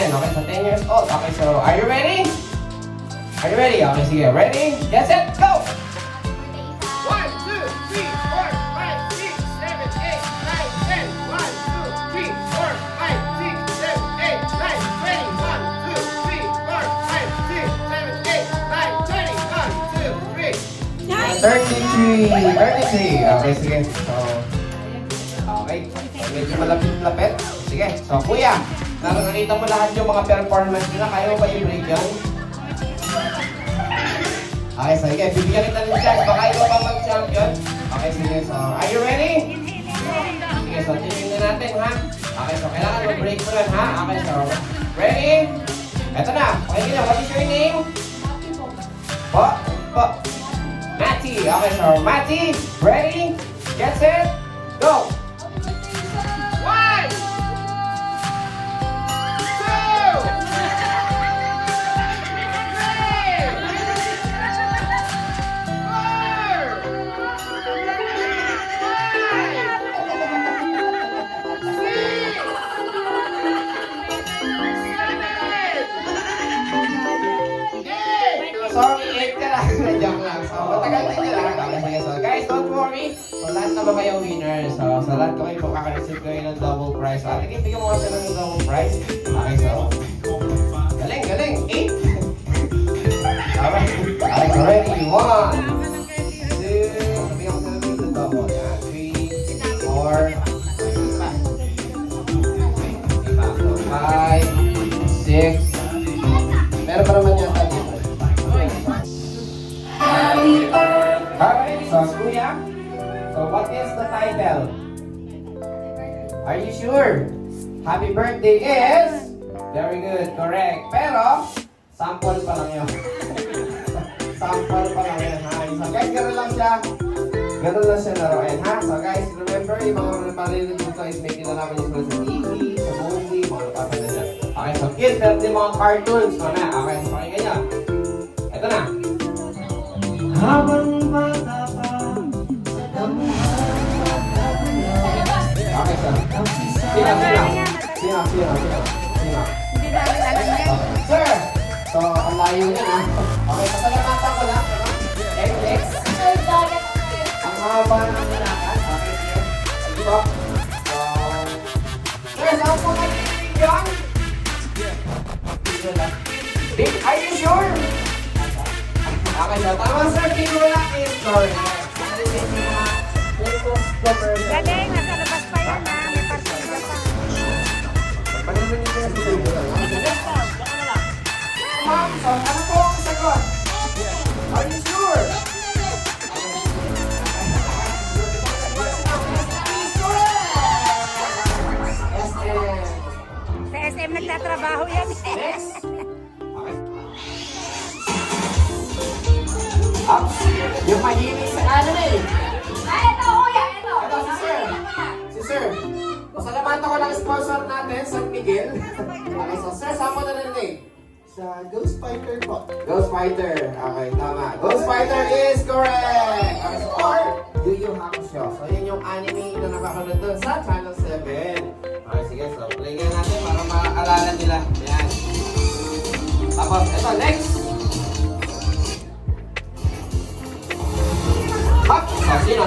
10. Okay, so 10 years old. Okay, so are you ready? Are you ready? Okay, sige. Ready? Get set, go! 1, 2, 3, 4, 5, 6, 7, 8, 9, 10. 1, 2, 3, 4, 5, 6, 7, 8, 9, 20. 1, 2, 3, 4, 5, 6, 7, 8, 9, 20. 1, 2, 3. 33. Okay, sige. So, okay. Medyo malapit-lapit. Sige. So, kuya, nakakita mo lahat yung mga performance nila. Kaya mo ba i-break yan? Okay, so sige. Bibigyan kita ng chance. Baka ikaw pa mag-champion. Okay, sige. So, are you ready? Sige, so tingnan natin, ha? Okay, so kailangan mag-break mo lang, ha? Okay, so, ready? Eto na. Okay, nila. What is your name? Po? Matty. Okay, so Matty, ready? Get set, go! 1, 2, 3, 4, 5, 6, 7, 8. Sorry, 8 ka lang. Joke lang. So, matagal din ka lang. Okay, sige. So, guys, don't worry. So, lahat na ba kayo winner? So, sa lahat ko kayo, makaka-receive kayo ng double prize. So, ating bigyan mo kasi ng double prize. Okay, so. Galing, galing. 8. Okay. Okay, so ready. 1, 2. Bigyan ko sila ng double. 3, 4. 5, 6. Meron pa naman yata dito. Alright, so kuya, so what is the title? Are you sure? Happy birthday is? Very good, correct. Pero, sample pa lang yun. Sample pa lang yun, ha? So guys, gano'n lang siya. Gano'n lang siya laruin, ha? So guys, remember, yung mga parinig dito is may kinalaman nyo sa TV, sa movie, mga napapanood dyan. Okay, so kids, meron din mga cartoons, mga. Okay, so pakinggan nyo. Ito na. Habang bata pa sa damuhan. Okay, sir. Sino? Hindi namin alam yan. Sir! So, ang layo niya, ha? Okay, pasalamatan ko lang. X. Ang haba ng nilakad. Okay, sir. Sige po. So, sir, saan po nag-ibig yun? Are you sure? Okay, so tama sir, figura is correct. Galing, nasa labas pa yan ha. May partida pa. Ma'am, so ano po ang sagot? Are you sure? Sa SM nagtatrabaho yan. Next. Okay. Ups. Yung mahilig sa anime. Ito, kuya, ito. Ito, si sir. Si sir. Pasalamatan ko lang sponsor natin, San Miguel. Okay, so sir, saan mo narinig? Sa Ghost Fighter po. Ghost Fighter. Okay, tama. Ghost Fighter is correct. Okay, so, or Yu Yu Hakusho. So, yun yung anime na nakakanood doon sa Channel 7. Okay, sige. So, play nga natin para maaalala nila. Ayan. Tapos, ito, next. Hop! So, sino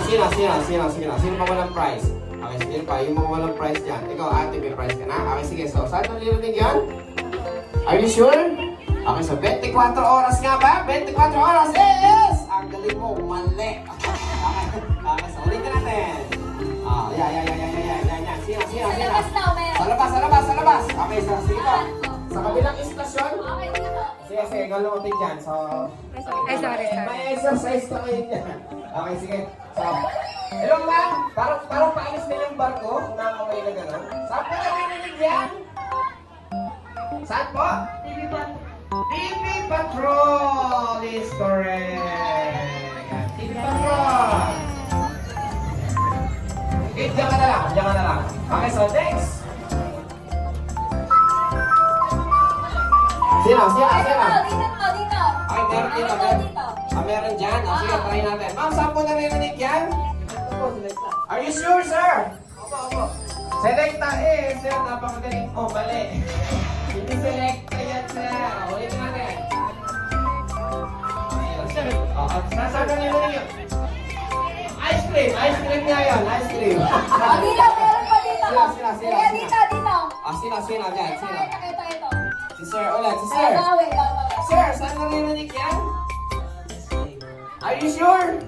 pa walang prize? Okay, sino pa? Yung mga walang prize dyan. Ikaw, ate, may prize ka na? Okay, sige. So, saan nalirinig yan? Are you sure? Okay, so 24 oras nga ba? 24 oras is! Ang galing mo, mali. Okay, so ulitin natin. Yan. Sino? Labas na, meron. Sa labas. Okay, so sige po. Sa kabilang istasyon. Okay, dito. Sige, galutin dyan. So, Ay, sorry. may exercise ka ngayon dyan. Okay, sige. So, hello ma'am. Parang paalis na yung barko. Kumakamay na gano'n. Saan po narinig yan? Saan po? TV Patrol is correct. TV Patrol. Okay, diyan ka na lang. Okay, so next. Sino? Dito. Ay, meron dito. Meron dyan. Sige, try natin. Ma'am, saan po narinig yan? Are you sure, sir? Opo. Selecta eh, sir, napakagaling. Oh, mali. Hindi select yan sir. Ulit natin. Sasama nyo na yun. Ice cream nga yun, ice cream. O, dito, meron pa dito. Sila. Kaya dito. Sino dyan, sino? Ito. Si sir ulit, si Ay, sir. gawin. Sir, saan narinig yan? Are you sure?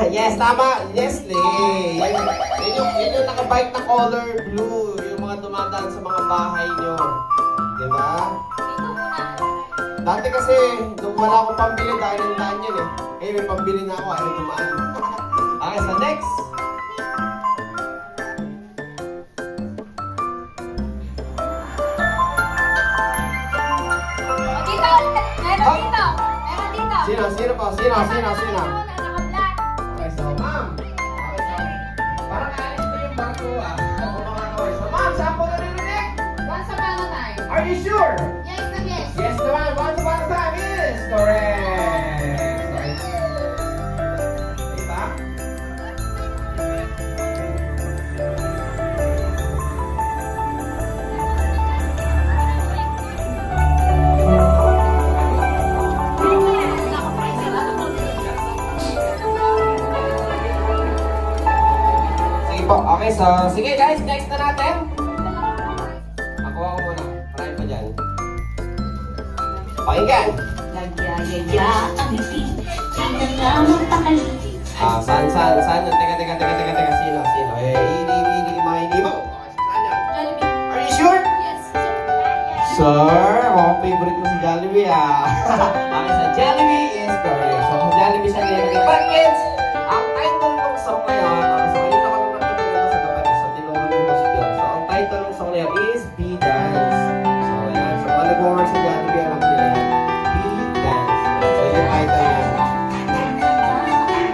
Yes, tama. Yes, Lee. Yun yung nakabike na color blue. Yung mga dumadaan sa mga bahay nyo. Diba? Dito muna. Dati kasi, nung wala akong pambili, dahil ang daan yun eh. Eh, may pambili na ako, ayaw dumaan. Okay, so next. O, dito. Meron dito. Sino po? Sino? Naka-black. Okay, so ma'am. Okay, so, parang alis na yung barko ah. Ako makakaway. So ma'am, saan po narinig? Once upon a time. Are you sure? Yes na yes. Yes naman, once upon a time is correct. Diba? Sige po, okay, so sige guys, next na natin. Ako muna, try pa dyan. Pakinggan. Nagyayaya ang ngiti, di na lamang pakaliti. Saan yun? Teka, sino? Ini, mini, mo. Okay, saan yan? Jollibee. Are you sure? Yes. Sir, favorite mo si Jollibee ah. Okay, so Jollibee is correct. So kung Jollibee siya nilagay. But kids, ang title ng song na yun, so ayun ako nung nakikita sa kapatid. So tinungan yung host yun. So ang title ng song na yun is B-Dance. So yan. So kung nag-work sa Jollibee, alam nila yan. B-Dance. So yung title yan.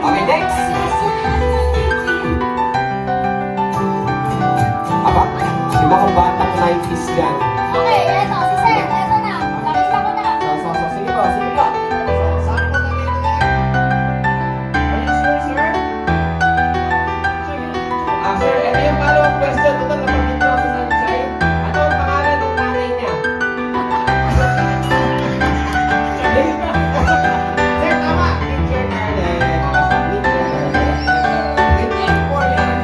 Okay, next. Aba, yung mga batang 90s yan. Okay, eto. Si Sir. Eto na. Nakita ko na. So, sige po. Saan po narinig? Are you sure, sir? Sir, ito yung follow-up question. Total, nabanggit ko sa Sunshine. Ano ang pangalan ng nanay niya? Sir, tama. Teacher Karen. With 4 years.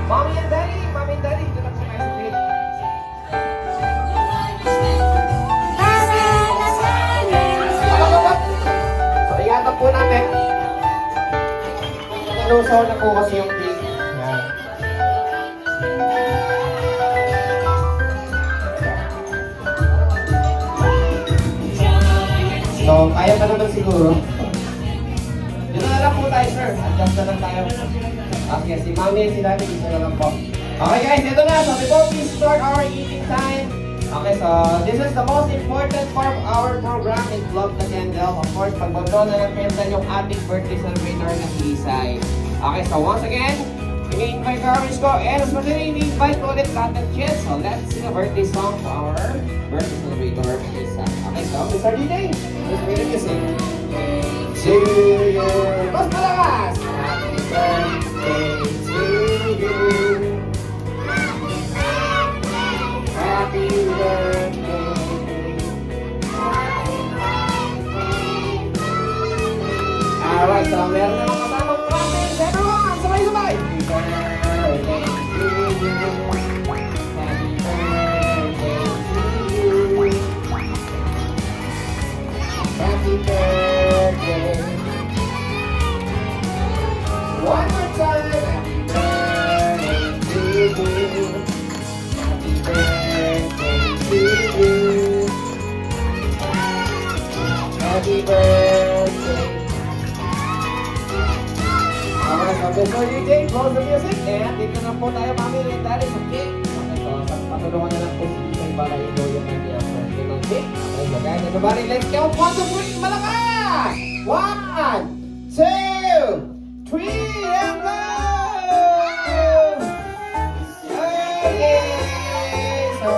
Mommy and daddy, ito lang sa kayo sa plate. So, ingatan po natin. Nalusaw na po kasi yung cake. Yan. So, kaya pa naman siguro. Dito na lang po tayo, sir. Adjust na lang tayo. Okay, si mami at si daddy, dito na lang po. Okay guys, ito na. So, before we start our eating time, okay, so this is the most important part of our program is Blow the Candle. Of course, pagbablo na ng candle yung ating birthday celebrator na si Isay. Okay, so once again, ini-invite ko Orange ko and especially ini-invite ko ulit lahat ng kids. So let's sing a birthday song for our birthday celebrator, Isay. Okay, so Mr. DJ, let's play the music. To you, mas malakas! Happy birthday to you. Happy birthday. Alright, so meron na mga kasamang promise. Everyone, sabay-sabay. Happy birthday to you. Happy birthday to you. Happy birthday. One more time. Happy birthday to you. Happy birthday to you. Happy birthday. Alright, so before you take, close the music. And dito na po tayo, mami and daddy, sa cake. Okay, so patulungan na lang po si Isay para i-blow yung idea of birthday ng cake. Okay, so guys, everybody, let's count 1, 2, 3, malakas! 1, 2, 3, and go! Okay! So,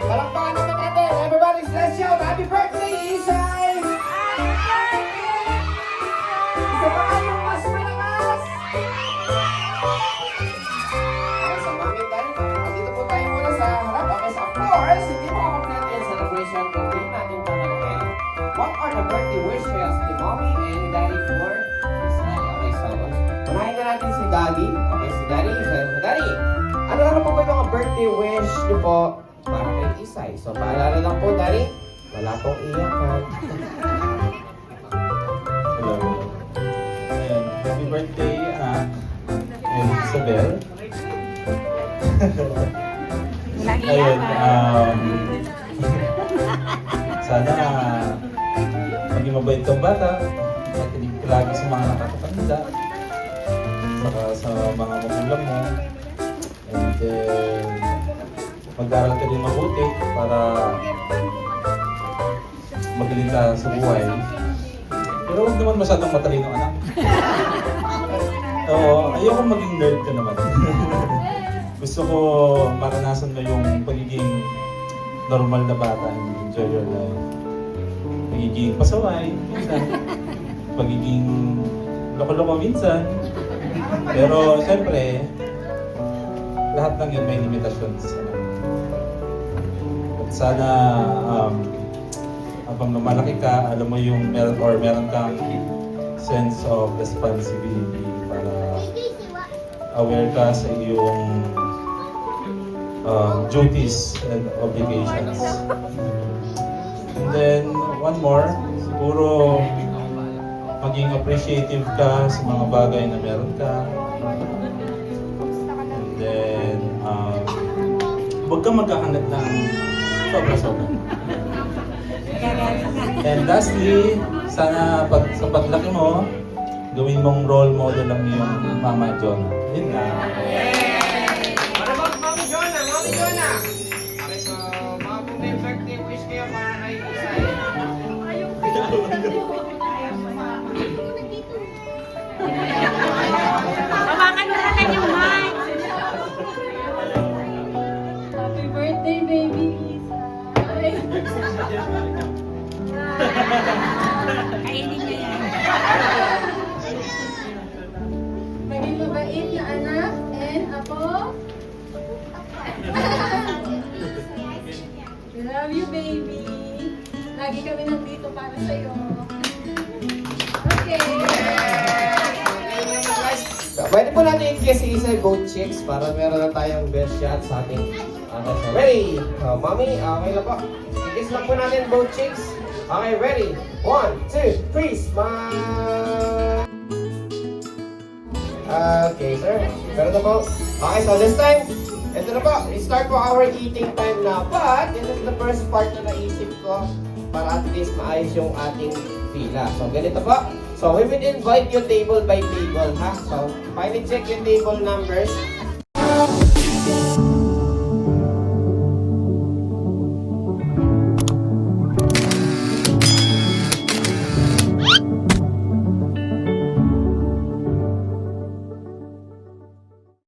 palakpakan naman natin. Everybody, let's shout, happy birthday, Isay! Isa pa kayong mas malakas! birthday wish kaya si mommy and ni daddy for Isay. Okay, so unahin na natin si daddy. Okay, si daddy. So, daddy, ano po ba yung mga birthday wish niyo po para kay Isay? So, paalala lang po, daddy, wala pong iyakan. Hello. Ayan, happy birthday, anak. And Isabel. Lagi Ayun, yan. sana maging mabait kang bata. Makinig ka lagi sa mga nakakatanda. Saka sa mga magulang mo. And then, mag-aral ka din mabuti para magaling ka sa buhay. Pero huwag naman masyadong matalino, anak. Oo, ayoko maging nerd ka naman. Gusto ko maranasan mo yung pagiging normal na bata and enjoy your life. Pagiging pasaway, minsan. Pagiging loko-loko minsan. Pero siyempre, lahat ng yun may limitations. At sana, habang lumalaki ka, alam mo yung meron kang sense of responsibility para aware ka sa iyong duties and obligations. And then, one more, siguro maging appreciative ka sa mga bagay na meron ka. And then, huwag kang magkakanat ng sobra-sobra. And lastly, sana sa paglaki mo, gawin mong role model ang iyong mama Jonah. Yun na. What about Mami Jonah? Mami Jonah! Okay, so mga po may birthday wish kayo para kay Isay. Hawakan mo na lang yung mic. Happy birthday, baby Isay. Kainin niya yan. Maging mabait na anak and apo. We love you, baby. Lagi kami nandito para sa'yo. Okay. Pwede po natin i-kiss si Isay both cheeks para meron na tayong best shot sa ating so ready? Mommy, okay na po. I-kiss lang po natin both cheeks. Okay, ready? 1, 2, 3, smile! Okay, sir. Pero na po. Okay, so this time, ito na po. We-start po our eating time na. But, this is the first part na naisip ko para at least maayos yung ating pila. So, ganito po. So, we will invite you table by table, ha? So, finally check yung table numbers.